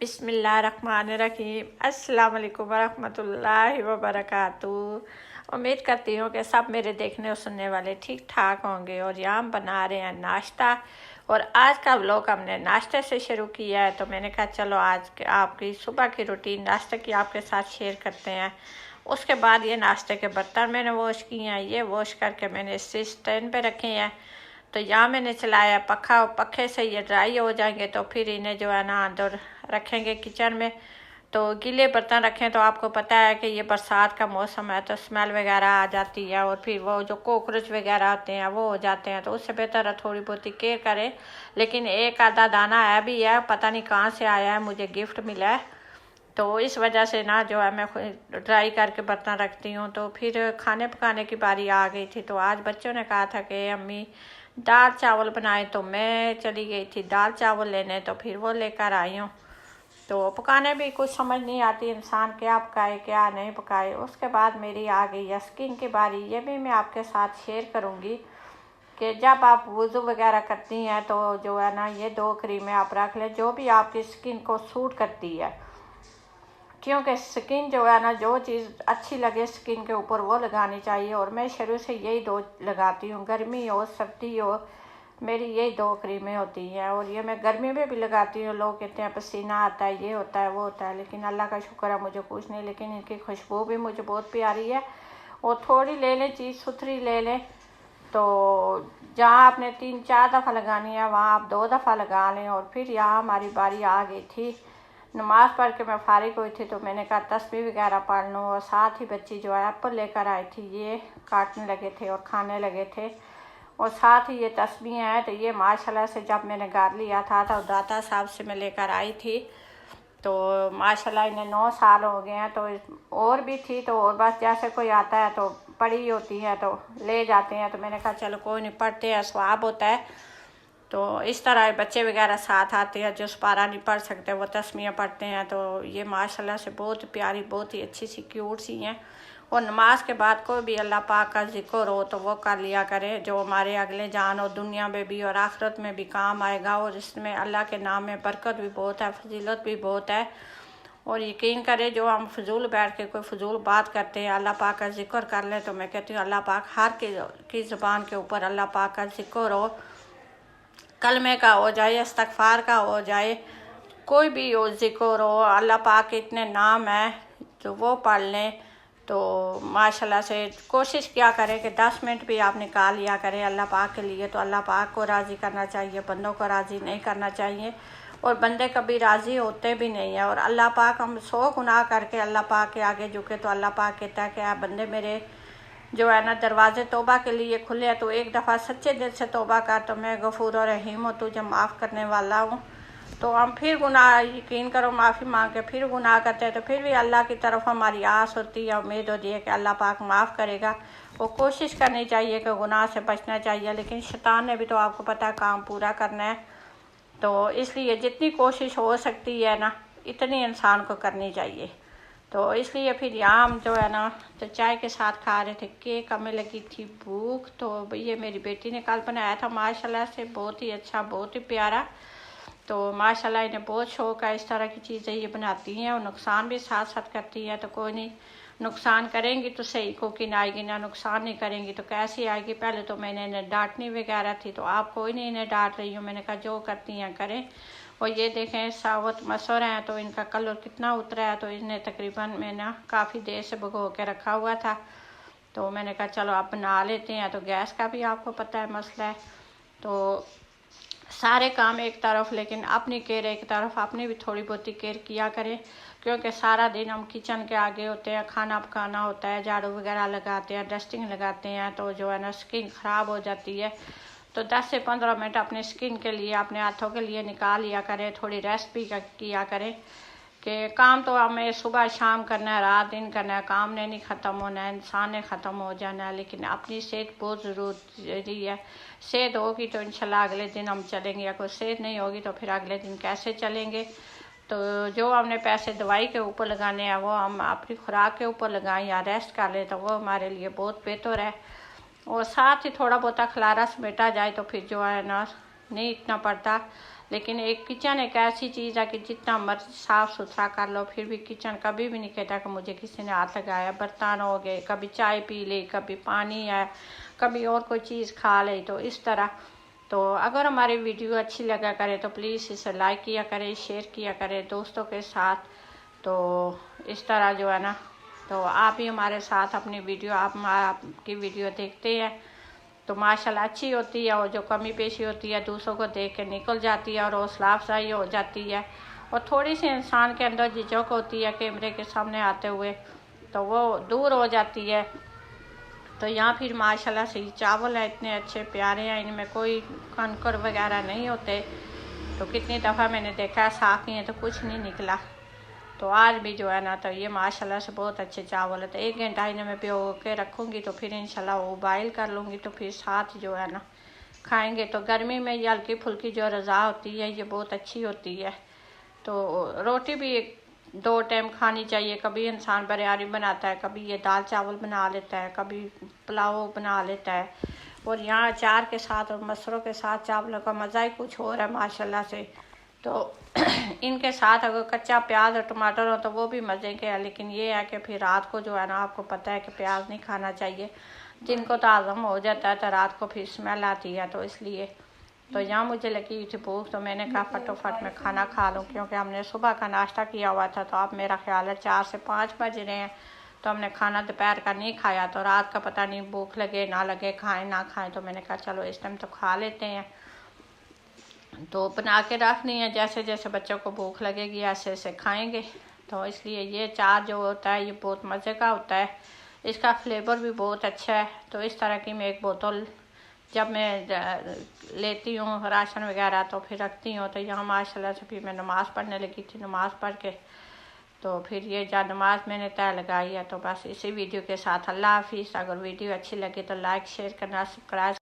बिस्मिल्लाहिर्रहमानिर्रहीम। अस्सलाम वालेकुम वरहमतुल्लाहि वबरकातुहू। उम्मीद करती हूँ कि सब मेरे देखने और सुनने वाले ठीक ठाक होंगे। और यहाँ हम बना रहे हैं नाश्ता। और आज का व्लॉग हमने नाश्ते से शुरू किया है, तो मैंने कहा चलो आज आपकी सुबह की रूटीन नाश्ते की आपके साथ शेयर करते हैं। उसके बाद ये नाश्ते के बर्तन मैंने वॉश किए हैं, ये वॉश करके मैंने इसे स्टैंड पे रखे हैं। तो यहाँ मैंने चलाया पखा, और पखे से ये ड्राई हो जाएंगे तो फिर इन्हें जो है ना अंदर रखेंगे किचन में। तो गीले बर्तन रखें तो आपको पता है कि ये बरसात का मौसम है तो स्मेल वगैरह आ जाती है, और फिर वो जो कॉकरोच वगैरह होते हैं वो हो जाते हैं। तो उससे बेहतर है थोड़ी बहुत केयर करें। लेकिन एक आधा दाना है भी है, पता नहीं कहाँ से आया है, मुझे गिफ्ट मिला है, तो इस वजह से ना जो है मैं ड्राई करके बर्तन रखती हूँ। तो फिर खाने पकाने की बारी आ गई थी। तो आज बच्चों ने कहा था कि अम्मी दाल चावल बनाए, तो मैं चली गई थी दाल चावल लेने, तो फिर वो लेकर आई हूँ। तो पकाने भी कुछ समझ नहीं आती इंसान क्या पकाए क्या नहीं पकाए। उसके बाद मेरी आ गई है स्किन की बारी। ये भी मैं आपके साथ शेयर करूँगी कि जब आप वज़ू वगैरह करती हैं तो जो है ना ये 2 क्रीमें आप रख लें जो भी आपकी स्किन को सूट करती है। क्योंकि स्किन जो है ना जो चीज़ अच्छी लगे स्किन के ऊपर वो लगानी चाहिए। और मैं शुरू से यही 2 लगाती हूँ, गर्मी हो सर्दी हो, मेरी यही 2 क्रीमें होती हैं। और ये मैं गर्मी में भी लगाती हूँ। लोग कहते हैं पसीना आता है, ये होता है वो होता है, लेकिन अल्लाह का शुक्र है मुझे कुछ नहीं। लेकिन इनकी खुशबू भी मुझे बहुत प्यारी है। और थोड़ी ले लें, चीज़ सुथरी ले लें। तो जहाँ आपने 3-4 दफ़ा लगानी है वहाँ आप 2 दफ़ा लगा लें। और फिर यहाँ हमारी बारी आ गई थी, नमाज़ पढ़ के मैं फारिग हुई थी, तो मैंने कहा तस्बीह वगैरह पढ़ लूँ। और साथ ही बच्ची जो है एप्पल लेकर आई थी, ये काटने लगे थे और खाने लगे थे। और साथ ही ये तस्बीह हैं, तो ये माशाल्लाह से जब मैंने घर लिया था तो दाता साहब से मैं लेकर आई थी। तो माशाल्लाह इन्हें 9 साल हो गए हैं। तो और भी थी, तो और बस जैसे कोई आता है तो पड़ी होती है तो ले जाते हैं। तो मैंने कहा चलो कोई नहीं, पढ़ते हैं, स्वाब होता है। तो इस तरह बच्चे वगैरह साथ आते हैं जो पारा नहीं पढ़ सकते, वो तस्मीयाँ पढ़ते हैं। तो ये माशाल्लाह से बहुत प्यारी, बहुत ही अच्छी सी क्यूट सी हैं। और नमाज के बाद कोई भी अल्लाह पाक का जिक्र हो तो वो कर लिया करें, जो हमारे अगले जान और दुनिया में भी और आखिरत में भी काम आएगा। और इसमें अल्लाह के नाम में बरकत भी बहुत है, फजीलत भी बहुत है। और यकीन करें जो हम फजूल बैठ के कोई फजूल बात करते हैं, अल्लाह पाक का जिक्र कर लें, तो मैं कहती हूँ अल्लाह पाक हर की ज़ुबान के ऊपर अल्लाह पाक का जिक्र हो, कलमे का हो जाए, इस्तगफार का हो जाए, कोई भी हो जिक्र हो, अल्लाह पाक के इतने नाम हैं जो वो पढ़ लें। तो माशाल्लाह से कोशिश क्या करें कि 10 मिनट भी आप निकाल लिया करें अल्लाह पाक के लिए। तो अल्लाह पाक को राज़ी करना चाहिए, बंदों को राज़ी नहीं करना चाहिए। और बंदे कभी राज़ी होते भी नहीं है। और अल्लाह पाक, हम 100 गुनाह करके अल्लाह पाक के आगे झुके तो अल्लाह पाक कहता है कि आप बंदे मेरे जो है ना दरवाजे तौबा के लिए खुले हैं, तो एक दफ़ा सच्चे दिल से तौबा कर तो मैं गफूर और रहीम हूँ, तुझे माफ़ करने वाला हूँ। तो हम फिर गुनाह, यकीन करो, माफ़ी मांग के फिर गुनाह करते हैं, तो फिर भी अल्लाह की तरफ हमारी आस होती है, उम्मीद होती है कि अल्लाह पाक माफ़ करेगा। वो कोशिश करनी चाहिए कि गुनाह से बचना चाहिए। लेकिन शैतान ने भी तो आपको पता है काम पूरा करना है। तो इसलिए जितनी कोशिश हो सकती है ना इतनी इंसान को करनी चाहिए। तो इसलिए फिर यहाँ हम जो है ना तो चाय के साथ खा रहे थे केक, हमें लगी थी भूख। तो ये मेरी बेटी ने कल बनाया था माशाल्लाह से, बहुत ही अच्छा, बहुत ही प्यारा। तो माशाल्लाह इन्हें बहुत शौक़ है, इस तरह की चीज़ें ये बनाती हैं। और नुकसान भी साथ साथ करती हैं। तो कोई नहीं, नुकसान करेंगी तो सही कुकिंग आएगी, ना नुकसान नहीं करेंगी तो कैसी आएगी। पहले तो मैंने इन्हें डांटनी वगैरह थी, तो आप कोई नहीं इन्हें डांट रही हूँ, मैंने कहा जो करती हैं करें। और ये देखें साबुत मसूर हैं, तो इनका कलर कितना उतरा है। तो इन्हें तकरीबन मैं ना काफ़ी देर से भिगो के रखा हुआ था, तो मैंने कहा चलो आप बना लेते हैं। तो गैस का भी आपको पता है मसला है। तो सारे काम एक तरफ, लेकिन अपनी केयर एक तरफ, अपनी भी थोड़ी बहुत केयर किया करें। क्योंकि सारा दिन हम किचन के आगे होते हैं, खाना पकाना होता है, झाड़ू वगैरह लगाते हैं, डस्टिंग लगाते हैं, तो जो है ना स्किन ख़राब हो जाती है। तो 10 से 15 मिनट अपने स्किन के लिए, अपने हाथों के लिए निकाल लिया करें। थोड़ी रेस्ट भी किया करें कि काम तो हमें सुबह शाम करना है, रात दिन करना है, काम ने नहीं ख़त्म होना है, इंसान ने ख़त्म हो जाना है। लेकिन अपनी सेहत बहुत ज़रूरी है। सेहत होगी तो इंशाल्लाह अगले दिन हम चलेंगे, या कोई सेहत नहीं होगी तो फिर अगले दिन कैसे चलेंगे। तो जो हमने पैसे दवाई के ऊपर लगाने हैं वो हम अपनी खुराक के ऊपर लगाएं या रेस्ट कर लें, तो वो हमारे लिए बहुत बेहतर है। और साथ ही थोड़ा बहुत खलारा समेटा जाए तो फिर जो है ना नहीं इतना पड़ता। लेकिन एक किचन एक ऐसी चीज़ है कि जितना मर्जी साफ़ सुथरा कर लो फिर भी किचन कभी भी नहीं कहता कि मुझे किसी ने हाथ लगाया। बर्तन हो गए, कभी चाय पी ली, कभी पानी है, कभी और कोई चीज़ खा ली, तो इस तरह। तो अगर हमारी वीडियो अच्छी लगा करे तो प्लीज़ इसे लाइक किया करें, शेयर किया करें दोस्तों के साथ। तो इस तरह जो है ना, तो आप भी हमारे साथ अपनी वीडियो, आपकी वीडियो देखते हैं तो माशाल्लाह अच्छी होती है, और जो कमी पेशी होती है दूसरों को देख के निकल जाती है और हौसला अफजाई हो जाती है। और थोड़ी सी इंसान के अंदर झिझक होती है कैमरे के सामने आते हुए, तो वो दूर हो जाती है। तो यहाँ फिर माशाल्लाह से चावल है इतने अच्छे प्यारे हैं, इनमें कोई कंकर वगैरह नहीं होते। तो कितनी दफ़ा मैंने देखा है साफ़ ही है तो कुछ नहीं निकला। तो आज भी जो है ना, तो ये माशाल्लाह से बहुत अच्छे चावल है। तो 1 घंटा इन्हें मैं भिगो के रखूँगी, तो फिर इंशाल्लाह वो बॉयल कर लूँगी, तो फिर साथ जो है ना खाएंगे। तो गर्मी में ये हल्की फुल्की जो रज़ा होती है ये बहुत अच्छी होती है। तो रोटी भी 2 टाइम खानी चाहिए। कभी इंसान बिरयानी बनाता है, कभी ये दाल चावल बना लेता है, कभी पुलाव बना लेता है। और यहाँ अचार के साथ और मसरों के साथ चावलों का मज़ा ही कुछ और है माशाल्लाह से। तो इनके साथ अगर कच्चा प्याज और टमाटर हो तो वो भी मज़े के है। लेकिन ये है कि फिर रात को जो है ना, आपको पता है कि प्याज नहीं खाना चाहिए, जिनको तो हज़म हो जाता है, तो रात को फिर स्मेल आती है, तो इसलिए। तो यहाँ मुझे लगी हुई थी भूख, तो मैंने कहा फटोफट मैं खाना खा लूँ, क्योंकि हमने सुबह का नाश्ता किया हुआ था। तो अब मेरा ख्याल है 4 से 5 बज रहे हैं, तो हमने खाना दोपहर का नहीं खाया। तो रात का पता नहीं भूख लगे ना लगे, खाएं ना खाएं, तो मैंने कहा चलो इस टाइम तो खा लेते हैं। तो बना के रखनी है, जैसे जैसे बच्चों को भूख लगेगी ऐसे ऐसे खाएंगे। तो इसलिए ये चार जो होता है ये बहुत मज़े का होता है, इसका फ्लेवर भी बहुत अच्छा है। तो इस तरह की मैं एक बोतल जब मैं लेती हूँ राशन वगैरह तो फिर रखती हूँ। तो यहाँ माशाल्लाह से फिर मैं नमाज़ पढ़ने लगी थी, नमाज़ पढ़ के तो फिर ये जा नमाज मैंने तय लगाई है। तो बस इसी वीडियो के साथ अल्लाह हाफिज़। अगर वीडियो अच्छी लगे तो लाइक शेयर करना, सब्सक्राइब